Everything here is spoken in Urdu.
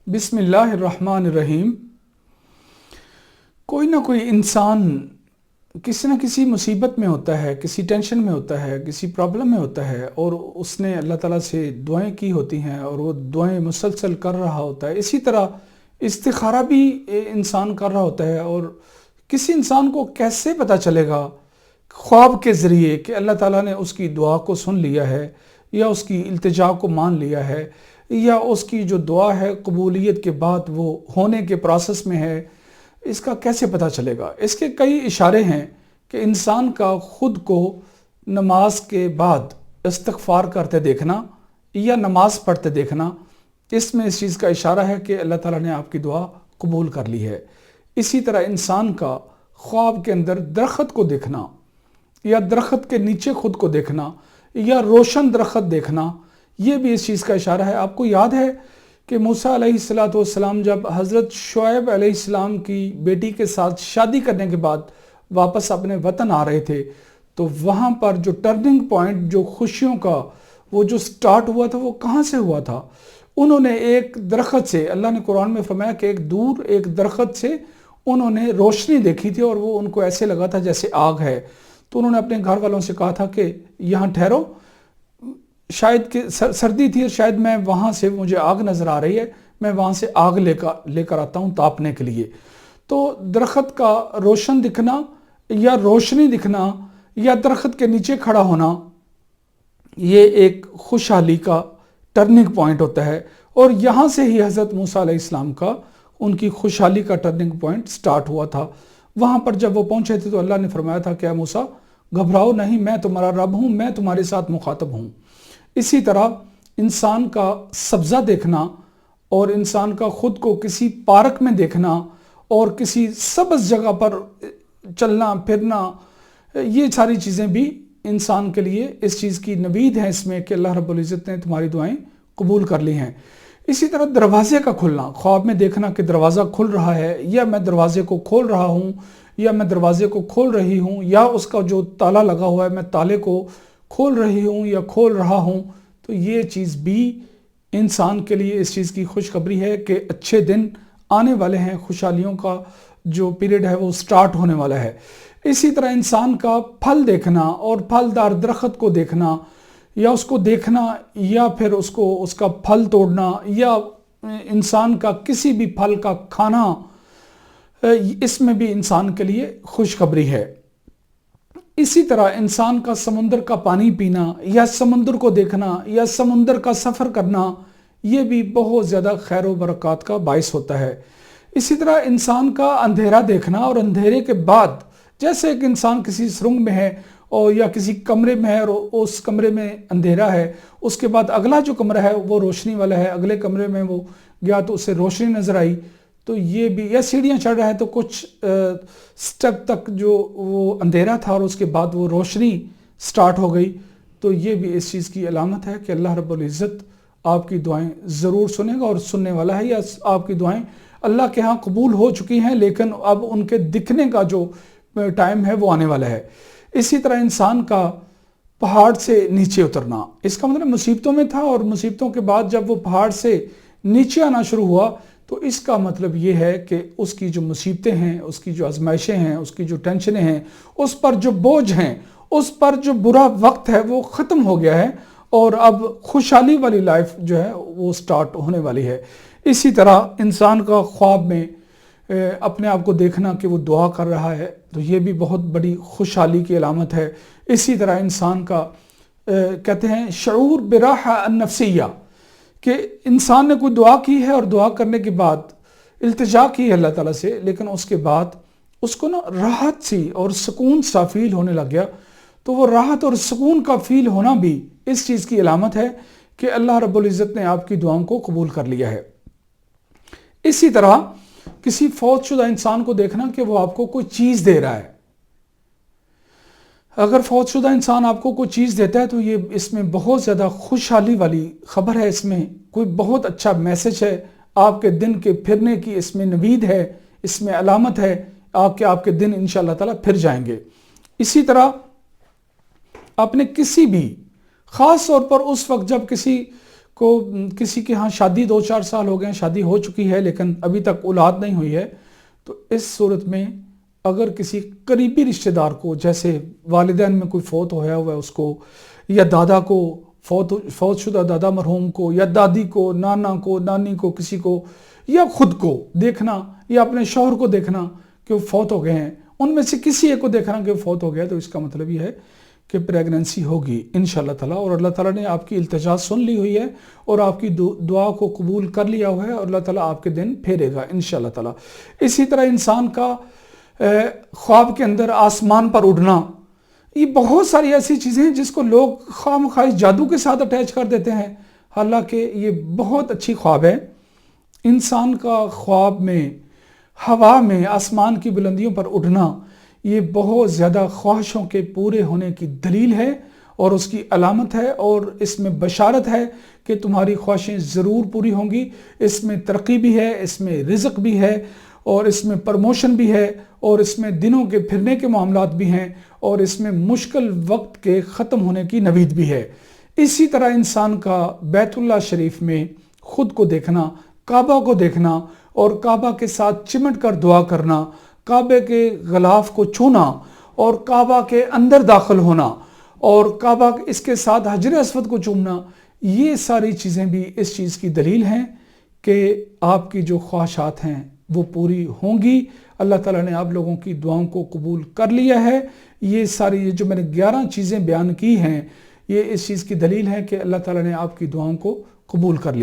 بسم اللہ الرحمن الرحیم۔ کوئی نہ کوئی انسان کسی نہ کسی مصیبت میں ہوتا ہے، کسی ٹینشن میں ہوتا ہے، کسی پرابلم میں ہوتا ہے، اور اس نے اللہ تعالیٰ سے دعائیں کی ہوتی ہیں اور وہ دعائیں مسلسل کر رہا ہوتا ہے۔ اسی طرح استخارہ بھی انسان کر رہا ہوتا ہے، اور کسی انسان کو کیسے پتہ چلے گا خواب کے ذریعے کہ اللہ تعالیٰ نے اس کی دعا کو سن لیا ہے، یا اس کی التجا کو مان لیا ہے، یا اس کی جو دعا ہے قبولیت کے بعد وہ ہونے کے پروسیس میں ہے؟ اس کا کیسے پتہ چلے گا؟ اس کے کئی اشارے ہیں کہ انسان کا خود کو نماز کے بعد استغفار کرتے دیکھنا یا نماز پڑھتے دیکھنا، اس میں اس چیز کا اشارہ ہے کہ اللہ تعالیٰ نے آپ کی دعا قبول کر لی ہے۔ اسی طرح انسان کا خواب کے اندر درخت کو دیکھنا، یا درخت کے نیچے خود کو دیکھنا، یا روشن درخت دیکھنا، یہ بھی اس چیز کا اشارہ ہے۔ آپ کو یاد ہے کہ موسیٰ علیہ السلام جب حضرت شعیب علیہ السلام کی بیٹی کے ساتھ شادی کرنے کے بعد واپس اپنے وطن آ رہے تھے، تو وہاں پر جو ٹرننگ پوائنٹ، جو خوشیوں کا وہ جو سٹارٹ ہوا تھا، وہ کہاں سے ہوا تھا؟ انہوں نے ایک درخت سے، اللہ نے قرآن میں فرمایا کہ ایک درخت سے انہوں نے روشنی دیکھی تھی، اور وہ ان کو ایسے لگا تھا جیسے آگ ہے۔ تو انہوں نے اپنے گھر والوں سے کہا تھا کہ یہاں ٹھہرو، شاید کہ سردی تھی، شاید میں وہاں سے مجھے آگ نظر آ رہی ہے، میں وہاں سے آگ لے کر آتا ہوں تاپنے کے لیے۔ تو درخت کا روشن دکھنا یا روشنی دکھنا یا درخت کے نیچے کھڑا ہونا، یہ ایک خوشحالی کا ٹرننگ پوائنٹ ہوتا ہے، اور یہاں سے ہی حضرت موسیٰ علیہ السلام کا، ان کی خوشحالی کا ٹرننگ پوائنٹ سٹارٹ ہوا تھا۔ وہاں پر جب وہ پہنچے تھے تو اللہ نے فرمایا تھا کہ اے موسیٰ گھبراؤ نہیں، میں تمہارا رب ہوں، میں تمہارے ساتھ مخاطب ہوں۔ اسی طرح انسان کا سبزہ دیکھنا، اور انسان کا خود کو کسی پارک میں دیکھنا، اور کسی سبز جگہ پر چلنا پھرنا، یہ ساری چیزیں بھی انسان کے لیے اس چیز کی نوید ہے اس میں کہ اللہ رب العزت نے تمہاری دعائیں قبول کر لی ہیں۔ اسی طرح دروازے کا کھلنا، خواب میں دیکھنا کہ دروازہ کھل رہا ہے، یا میں دروازے کو کھول رہا ہوں، یا میں دروازے کو کھول رہی ہوں، یا اس کا جو تالا لگا ہوا ہے میں تالے کو کھول رہی ہوں یا کھول رہا ہوں۔ تو یہ چیز بھی انسان کے لیے اس چیز کی خوشخبری ہے کہ اچھے دن آنے والے ہیں، خوشحالیوں کا جو پیریڈ ہے وہ سٹارٹ ہونے والا ہے۔ اسی طرح انسان کا پھل دیکھنا اور پھلدار درخت کو دیکھنا، یا اس کو دیکھنا، یا پھر اس کا پھل توڑنا، یا انسان کا کسی بھی پھل کا کھانا، اس میں بھی انسان کے لیے خوشخبری ہے۔ اسی طرح انسان کا سمندر کا پانی پینا، یا سمندر کو دیکھنا، یا سمندر کا سفر کرنا، یہ بھی بہت زیادہ خیر و برکات کا باعث ہوتا ہے۔ اسی طرح انسان کا اندھیرا دیکھنا، اور اندھیرے کے بعد جیسے ایک انسان کسی سرنگ میں ہے اور یا کسی کمرے میں ہے، اور اس کمرے میں اندھیرا ہے، اس کے بعد اگلا جو کمرہ ہے وہ روشنی والا ہے، اگلے کمرے میں وہ گیا تو اسے روشنی نظر آئی، تو یہ بھی، یا سیڑھیاں چڑھ رہا ہے تو کچھ سٹیپ تک جو وہ اندھیرا تھا اور اس کے بعد وہ روشنی سٹارٹ ہو گئی، تو یہ بھی اس چیز کی علامت ہے کہ اللہ رب العزت آپ کی دعائیں ضرور سنے گا اور سننے والا ہے، یا آپ کی دعائیں اللہ کے ہاں قبول ہو چکی ہیں لیکن اب ان کے دکھنے کا جو ٹائم ہے وہ آنے والا ہے۔ اسی طرح انسان کا پہاڑ سے نیچے اترنا، اس کا مطلب مصیبتوں میں تھا، اور مصیبتوں کے بعد جب وہ پہاڑ سے نیچے آنا شروع ہوا تو اس کا مطلب یہ ہے کہ اس کی جو مصیبتیں ہیں، اس کی جو آزمائشیں ہیں، اس کی جو ٹینشنیں ہیں، اس پر جو بوجھ ہیں، اس پر جو برا وقت ہے وہ ختم ہو گیا ہے، اور اب خوشحالی والی لائف جو ہے وہ سٹارٹ ہونے والی ہے۔ اسی طرح انسان کا خواب میں اپنے آپ کو دیکھنا کہ وہ دعا کر رہا ہے، تو یہ بھی بہت بڑی خوشحالی کی علامت ہے۔ اسی طرح انسان کا کہتے ہیں شعور براحہ النفسیہ، کہ انسان نے کوئی دعا کی ہے اور دعا کرنے کے بعد التجا کی ہے اللہ تعالیٰ سے، لیکن اس کے بعد اس کو راحت سی اور سکون سا فیل ہونے لگ گیا، تو وہ راحت اور سکون کا فیل ہونا بھی اس چیز کی علامت ہے کہ اللہ رب العزت نے آپ کی دعاؤں کو قبول کر لیا ہے۔ اسی طرح کسی فوت شدہ انسان کو دیکھنا کہ وہ آپ کو کوئی چیز دے رہا ہے۔ اگر فوت شدہ انسان آپ کو کوئی چیز دیتا ہے تو یہ اس میں بہت زیادہ خوشحالی والی خبر ہے، اس میں کوئی بہت اچھا میسج ہے، آپ کے دن کے پھرنے کی اس میں نوید ہے، اس میں علامت ہے آپ کے دن انشاءاللہ تعالیٰ پھر جائیں گے۔ اسی طرح اپنے کسی بھی، خاص طور پر اس وقت جب کسی کو کسی کے ہاں شادی 2-4 سال ہو گئے ہیں، شادی ہو چکی ہے لیکن ابھی تک اولاد نہیں ہوئی ہے، تو اس صورت میں اگر کسی قریبی رشتہ دار کو، جیسے والدین میں کوئی فوت ہوا ہے اس کو، یا دادا کو، فوت شدہ دادا مرحوم کو، یا دادی کو، نانا کو، نانی کو، کسی کو، یا خود کو دیکھنا، یا اپنے شوہر کو دیکھنا کہ وہ فوت ہو گئے ہیں، ان میں سے کسی ایک کو دیکھنا کہ وہ فوت ہو گیا، تو اس کا مطلب یہ ہے کہ پریگننسی ہوگی انشاءاللہ تعالیٰ، اور اللہ تعالیٰ نے آپ کی التجا سن لی ہوئی ہے اور آپ کی دعا کو قبول کر لیا ہوا ہے، اور اللہ تعالیٰ آپ کے دن پھیرے گا انشاءاللہ تعالیٰ۔ اسی طرح انسان کا خواب کے اندر آسمان پر اڑنا، یہ بہت ساری ایسی چیزیں ہیں جس کو لوگ خواہ مخواہ جادو کے ساتھ اٹیچ کر دیتے ہیں، حالانکہ یہ بہت اچھی خواب ہے۔ انسان کا خواب میں ہوا میں آسمان کی بلندیوں پر اڑنا، یہ بہت زیادہ خواہشوں کے پورے ہونے کی دلیل ہے اور اس کی علامت ہے، اور اس میں بشارت ہے کہ تمہاری خواہشیں ضرور پوری ہوں گی۔ اس میں ترقی بھی ہے، اس میں رزق بھی ہے، اور اس میں پرموشن بھی ہے، اور اس میں دنوں کے پھرنے کے معاملات بھی ہیں، اور اس میں مشکل وقت کے ختم ہونے کی نوید بھی ہے۔ اسی طرح انسان کا بیت اللہ شریف میں خود کو دیکھنا، کعبہ کو دیکھنا، اور کعبہ کے ساتھ چمٹ کر دعا کرنا، کعبے کے غلاف کو چھونا، اور کعبہ کے اندر داخل ہونا، اور کعبہ اس کے ساتھ حجر اسود کو چومنا، یہ ساری چیزیں بھی اس چیز کی دلیل ہیں کہ آپ کی جو خواہشات ہیں وہ پوری ہوں گی۔ اللہ تعالیٰ نے آپ لوگوں کی دعاؤں کو قبول کر لیا ہے۔ یہ ساری جو میں نے 11 چیزیں بیان کی ہیں، یہ اس چیز کی دلیل ہے کہ اللہ تعالیٰ نے آپ کی دعاؤں کو قبول کر لیا۔